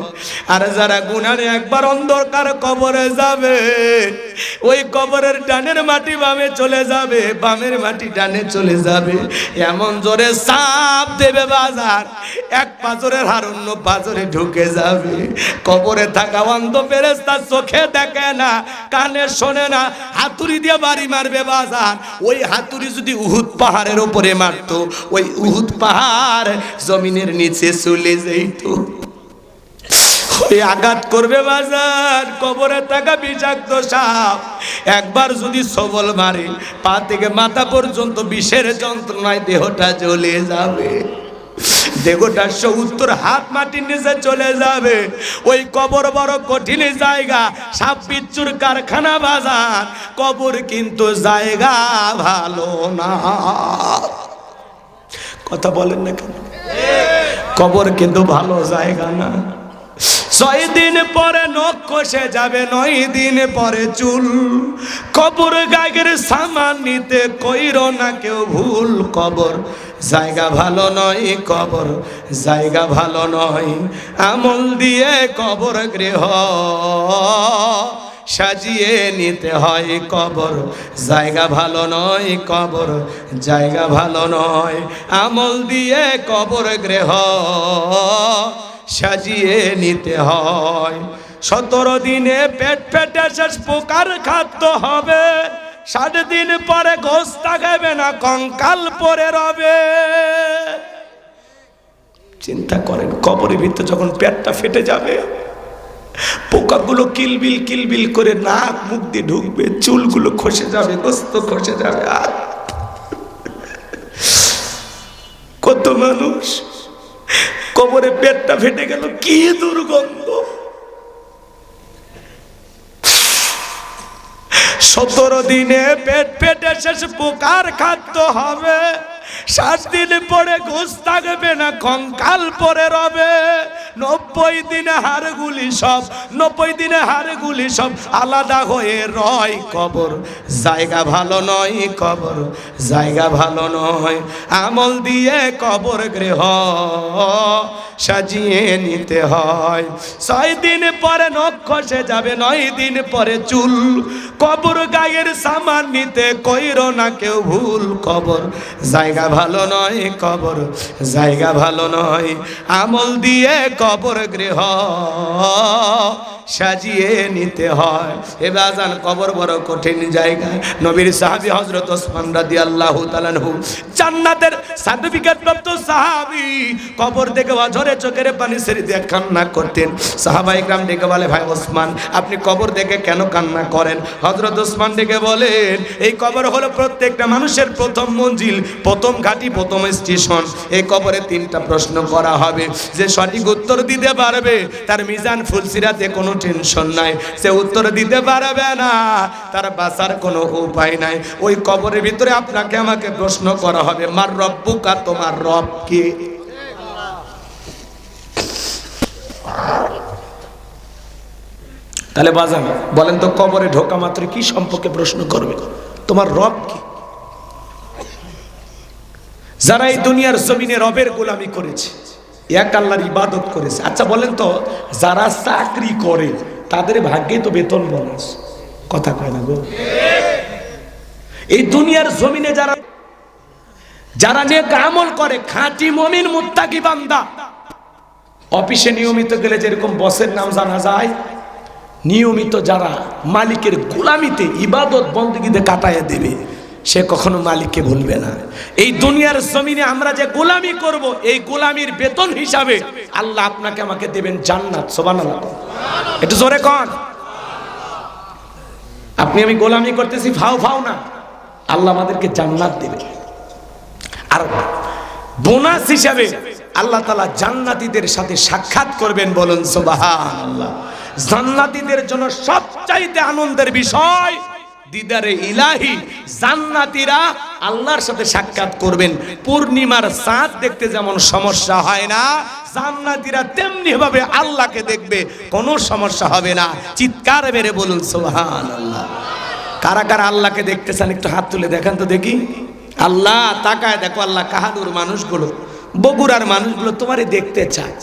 আর যারা গুনাহে একবার অন্ধকার কবরে যাবে, ওই কবরের ডানের মাটি বামে চলে যাবে, বামের মাটি ডানে চলে যাবে। এমন জোরে চাপ দেবে বাজার, এক পাথরের হার অন্য পাথরে ঢুকে যাবে। কবরে থাকা অন্ধ ফেরেশতা চোখে দেখে না, কানে শোনে না, হাতুড়ি দিয়ে বাড়ি মারবে বাজার। ওই হাতুড়ি যদি উহুদ পাহাড়ের উপরে মারতো, ওই উহুদ পাহাড় জমিনের নিচে চলে যাইত। ওই আঘাত করবে বাজার, কবরে থাকা বিষাক্ত সাপ একবার যদি সবল মারে, পা থেকে মাথা পর্যন্ত বিষের যন্ত্রণায় দেহটা জ্বলে যাবে। দেহটা ৭০ হাত মাটির নিচে চলে যাবে। ওই কবর বড় কঠিন জায়গা, সাপ বিচ্ছুর কারখানা বাজার। কবর কিন্তু জায়গা ভালো না। কথা বলেন না কেন? কবর কিন্তু ভালো জায়গা না। ৬ দিন পরে নখ খসে যাবে, ৯ দিন পরে চুল। কবর গায়ের সামান নিতে কইরো না কেউ ভুল। কবর জায়গা ভালো নয়, কবর জায়গা ভালো নয়। আমল দিয়ে কবর গৃহ সাজিয়ে নিতে হয়। কবর জায়গা ভালো নয়, কবর জায়গা ভালো নয়। আমল দিয়ে কবর গৃহ সাজিয়ে নিতে হয়। ১৭ দিনে পেট ফেটে শেষ পোকার খাদ্য হবে। ৬০ দিন পরে গোশ থাকবে না, কঙ্কাল পরে রবে। চিন্তা করেন, কবরের ভিতরে যখন পেটটা ফেটে যাবে, পোকাগুলো কিলবিল কিলবিল করে নাক মুখ দিয়ে ঢুকবে, চুলগুলো খসে যাবে, গোস্ত খসে যাবে। আর কত মানুষ কবরে পেটটা ফেটে গেল, কি দুর্গন্ধ। ১৭ দিনে পেট ফেটে শেষ পোকার খাদ্য হবে। ৭ দিন পরে গোশ থাকবে না, কঙ্কাল পরে রবে। ৯০ দিনে হাড়গুলি সব, ৯০ দিনে হাড়গুলি সব আলাদা হয়ে রয়। কবর জায়গা ভালো নয়, কবর জায়গা ভালো নয়। আমল দিয়ে কবর গৃহ সাজিয়ে নিতে হয়। ৬ দিন পরে নখ খসে যাবে, ৯ দিন পরে চুল। কবর গায়ের সামান নিতে কইরো না কেউ ভুল। কবর জায়গা ভালো নয়, কবর জায়গা ভালো নয়। আমল দিয়ে কবর গৃহ সাজিয়ে নিতে হয়। এ বাজান কবর বড় কঠিন জায়গা। নবীর সাহাবী হযরত ওসমান রাদিয়াল্লাহু তাআলা আনহু জান্নাতের সার্টিফিকেট প্রাপ্ত সাহাবী, কবর দেখে অঝরে চোখের পানি ছেড়ে দিয়ে কান্না করতেন। সাহাবায়ে কেরাম ডেকে বলে, ভাই ওসমান আপনি কবর দেখে কেন কান্না করেন? হযরত ওসমান ডেকে বলেন, এই কবর হলো প্রত্যেকটা মানুষের প্রথম মঞ্জিল, প্রথম ঘাঁটি, প্রথম স্টেশন। এই কবরে 3টা প্রশ্ন করা হবে, যে সঠিক উত্তর দিতে পারবে তার মিজান ফুলসিরাতে কোনো টেনশন নাই, সে উত্তর দিতে পারবে না তার বাঁচার কোনো উপায় নাই। ওই কবরের ভিতরে আপনাকে আমাকে প্রশ্ন করা হবে, মার রব্বুকা, তোমার রব কে? তাহলে বাজান বলেন তো, কবরে ঢোকা মাত্র কি সম্পর্কে প্রশ্ন করবে? তোমার রব কি? যারা এই দুনিয়ার জমিনে রবের গোলামি করেছে, এক আল্লাহর ইবাদত করেছে, আচ্ছা বলেন তো যারা চাকরি করে তাদের ভাগ্যে তো বেতন বোনাস, কথা কয় না গো? এই দুনিয়ার জমিনে যারা নেক আমল করে, খাঁটি মুমিন মুত্তাকি বান্দা, অফিসে নিয়মিত গেলে যেরকম বসের নাম জানা যায়, নিয়মিত যারা মালিকের গোলামিতে ইবাদত বন্দেগীতে কাটায় দেবে, সে কখনো মালিককে ভুলবে না। এই দুনিয়ার জমিনে আমরা যে গোলামি করব, এই গোলামির বেতন হিসাবে আল্লাহ আপনাকে আমাকে দেবেন জান্নাত। সুবহানাল্লাহ, একটু জোরে কন। আপনি আমি গোলামি করতেছি ফাও ফাও না, আল্লাহ আমাদেরকে জান্নাত দেবে। আর বোনাস হিসাবে আল্লাহ তাআলা জান্নাতীদের সাথে সাক্ষাৎ করবেন, বলুন সুবহানাল্লাহ। জান্নাতীদের জন্য সবচাইতে আনন্দের বিষয় দিদারে ইলাহি, জান্নাতীরা আল্লাহর সাথে সাক্ষাৎ করবেন। পূর্ণিমার চাঁদ দেখতে যেমন সমস্যা হয় না, জান্নাতীরা তেমনি ভাবে আল্লাহকে দেখবে, কোনো সমস্যা হবে না। চিৎকার মেরে বলুন সুবহানাল্লাহ। কারা কারা আল্লাহকে দেখতে চান একটু হাত তুলে দেখান তো দেখি। আল্লাহ তাকায় দেখো, আল্লাহ কাহাদুর মানুষগুলো, বগুড়ার মানুষগুলো তোমারই দেখতে চায়।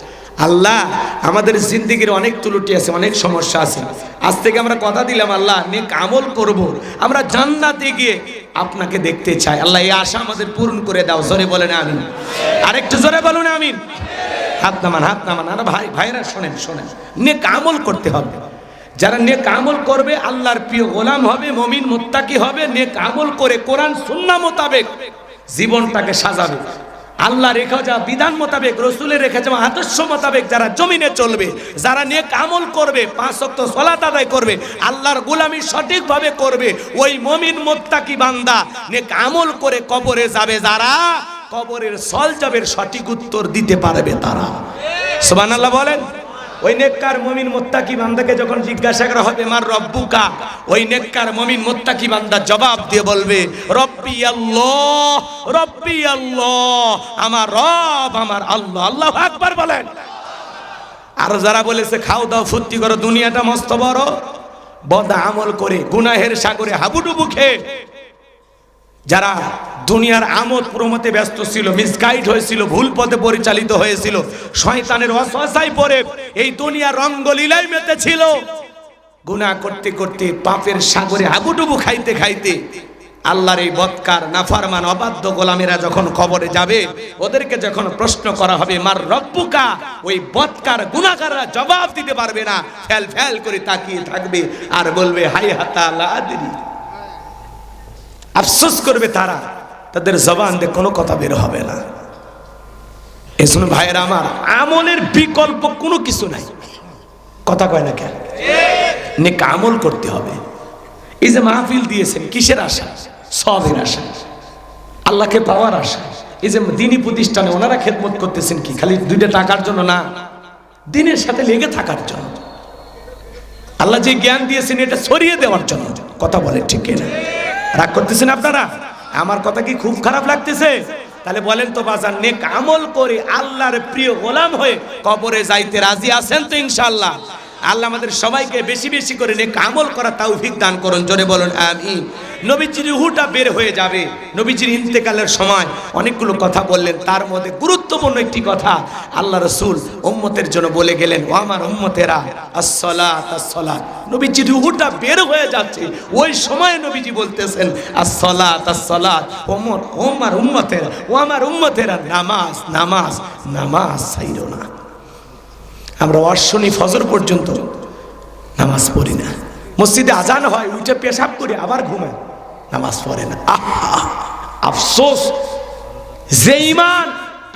আল্লাহ আমাদের জিন্দেগির অনেক ত্রুটি আছে, অনেক সমস্যা আছে, আজ থেকে আমরা কথা দিলাম আল্লাহ নেক আমল করব, আমরা জান্নাতে গিয়ে আপনাকে দেখতে চাই। আল্লাহ এই আশা আমাদের পূরণ করে দাও। জোরে বলেন আমিন। আরেকটু জোরে বলুন আমিন। হাত নামান, হাত নামান। আর ভাইরা শোনেন শোনেন, নেক আমল করতে হবে। যারা নেক আমল করবে আল্লাহর প্রিয় গোলাম হবে, মুমিন মুত্তাকি হবে। নেক আমল করে কোরআন সুন্নাহ মোতাবেক জীবনটাকে সাজাবে। আল্লাহ রেখা যা বিধান মোতাবেক, রসুলের রেখা যাওয়া আদর্শ মোতাবেক যারা জমিনে চলবে, যারা নেক আমল করবে, 5 ওয়াক্ত সালাত আদায় করবে, আল্লাহর গোলামি সঠিকভাবে করবে, ওই মুমিন মুত্তাকি বান্দা নেক আমল করে কবরে যাবে। যারা কবরের সওয়ালের সঠিক উত্তর দিতে পারবে তারা। সুবহানাল্লাহ বলেন। ওই নেককার মুমিন মুত্তাকি বান্দাকে যখন জিজ্ঞাসা করা হবে মার রব্বুকা, ওই নেককার মুমিন মুত্তাকি বান্দা জবাব দিয়ে বলবে রব্বি আল্লাহ, রব্বি আল্লাহ, আমার রব আমার আল্লাহ। আল্লাহু আকবার বলেন। আর যারা বলেছে খাও দাও ফুর্তি করো, দুনিয়াটা মস্ত বড়, বদ আমল করে গুনাহের সাগরে হাবুডুবু খেয়ে যারা দুনিয়ার আমোদ প্রমোদে ব্যস্ত ছিল, মিসগাইড হয়েছিল, ভুল পথে পরিচালিত হয়েছিল, শয়তানের ওয়াসওয়াসায় পড়ে এই দুনিয়ার রঙ্গলীলায় মেতেছিল, গুনাহ করতে করতে পাপের সাগরে হাবুডুবু খাইতে খাইতে আল্লাহর এই বদকার নাফরমান অবাধ্য গোলামেরা যখন কবরে যাবে, ওদেরকে যখন প্রশ্ন করা হবে মার রব্বুকা, ওই বদকার গুনাহগাররা জবাব দিতে পারবে না, ফেল ফেল করে তাকিয়ে থাকবে আর বলবে হাই হাতা লা আদরি। আফসোস করবে তারা, তাদের জবান দিয়ে কোনো কথা বের হবে না। এসব ভাইয়েরা আমার, আমলের বিকল্প কোনো কিছু নাই। কথা কয় না কেন? নেক আমল করতে হবে। এই যে মাহফিল দিয়েছেন কিসের আশা? সবের আশা, আল্লাহকে পাওয়ার আশা। এই যে দ্বীনি প্রতিষ্ঠানে ওনারা খেদমত করতেছেন কি খালি 2টা টাকার জন্য না, দিনের সাথে লেগে থাকার জন্য। আল্লাহ যে জ্ঞান দিয়েছেন এটা ছড়িয়ে দেওয়ার জন্য। কথা বলে ঠিক না? রাগ করতেছেন আপনারা? আমার কথা কি খুব খারাপ লাগতেছে? তাহলে বলেন তো বাজার, নেক আমল করে আল্লাহর প্রিয় গোলাম হয়ে কবরে যাইতে রাজি আছেন তো ইনশাআল্লাহ? আল্লাহ আমাদের সবাইকে বেশি বেশি করে নেক আমল করা তৌফিক দান করুন। জোরে বলুন আমিন। নবীজির রূহটা বের হয়ে যাবে। নবীজির ইন্তেকালের সময় অনেকগুলো কথা বললেন, তার মধ্যে গুরুত্বপূর্ণ একটি কথা আল্লাহ রাসূল উম্মতের জন্য বলে গেলেন, ও আমার উম্মতেরা আসসালাত আসসালাত। নবীজির রূহটা বের হয়ে যাচ্ছে, ওই সময় নবীজি বলতেছেন আসসালাত আসসালাত। ও আমার উম্মতেরা, ও আমার উম্মতেরা, নামাজ নামাজ নামাজ ছাইরো না। আমরা অশ্বনী ফজর পর্যন্ত নামাজ পড়ি না। মসজিদে আজান হয়, উঠে পেশাব করি, আবার ঘুমায়, নামাজ পড়ে না। আফসোস, যে ঈমান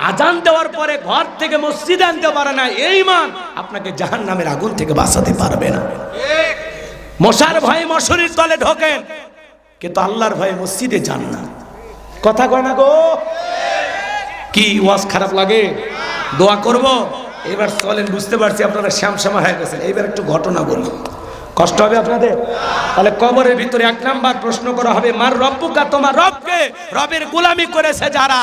আজান দেওয়ার পরে ঘর থেকে মসজিদে আনতে পারে না, এই ঈমান আপনাকে জাহান্নামের আগুন থেকে বাঁচাতে পারবে না। মশার ভয়ে মশারির তলে ঢোকেন, কিন্তু আল্লাহর ভয়ে মসজিদে যান না। কথা কয় না গো? কি ওয়াজ খারাপ লাগে? দোয়া করব। এবার চলেন, বুঝতে পারছি আপনারা শ্যামশ্যামা হয়ে গেছেন। এইবার একটু ঘটনা বলি, কষ্ট হবে আপনাদের। তাহলে কবরের ভিতরে 1 নাম্বার প্রশ্ন করা হবে, মার রব্বুকা, তোমার রবকে। রবের গোলামি করেছে যারা,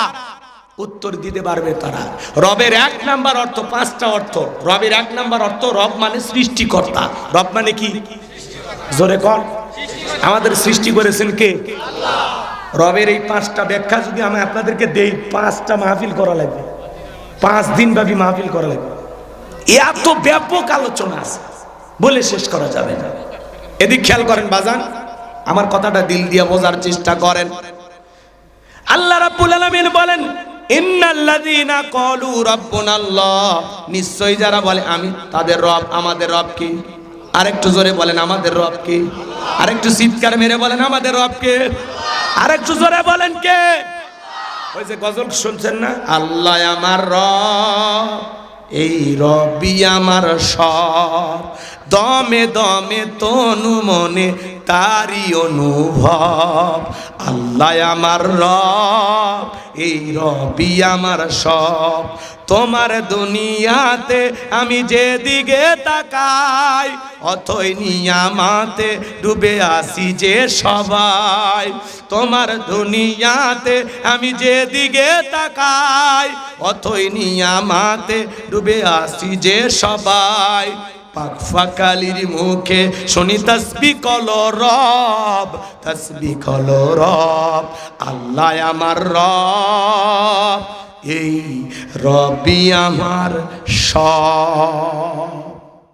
উত্তর দিতে পারবে তারা। রবের 1 নাম্বার অর্থ, 5টা অর্থ। রবের 1 নাম্বার অর্থ, রব মানে সৃষ্টিকর্তা। রব মানে কি? জোরে কর। আমাদের সৃষ্টি করেছেন কে? আল্লাহ। রবের এই 5টা ব্যাখ্যা যদি আমি আপনাদেরকে দেই, 5টা মাহফিল করা লাগবে, 5 দিন ব্যাপী মাহফিল করা লাগবে। এত ব্যাপক আলোচনা আছে, বলে শেষ করা যাবে না। এদিক খেয়াল করেন বাজান, আমার কথাটা দিল দিয়ে বোঝার চেষ্টা করেন। আল্লাহ রাব্বুল আলামিন বলেন, ইন্নাল্লাযীনা ক্বালু রাব্বুনাল্লাহ, নিশ্চয়ই যারা বলে আমি তাদের রব, আমাদের রব কি? আরেকটু জোরে বলেন, আমাদের রব কি? আরেকটু চিৎকার মেরে বলেন, আমাদের রব কে? আরেকটু জোরে বলেন, কে? ওই যে গজল শুনছেন না, আল্লাহ আমার রব, এই রবি আমার সব, দমে দমে তনু মনে তারি অনুভব। আল্লাহ আমার রব, এই রবি আমার সব, তোমার দুনিয়াতে আমি যেদিকে তাকাই, অথই নিয়ামাতে ডুবে আসি যে সবাই। তোমার দুনিয়াতে আমি যেদিকে তাকাই, অথই নিয়ামাতে ডুবে আসি যে সবাই। পাক ফাকালির মুখে শুনি তাসবিহ কলো রব, তাসবিহ কলো রব। আল্লাহ আমার রব, এই রবি আমার সব।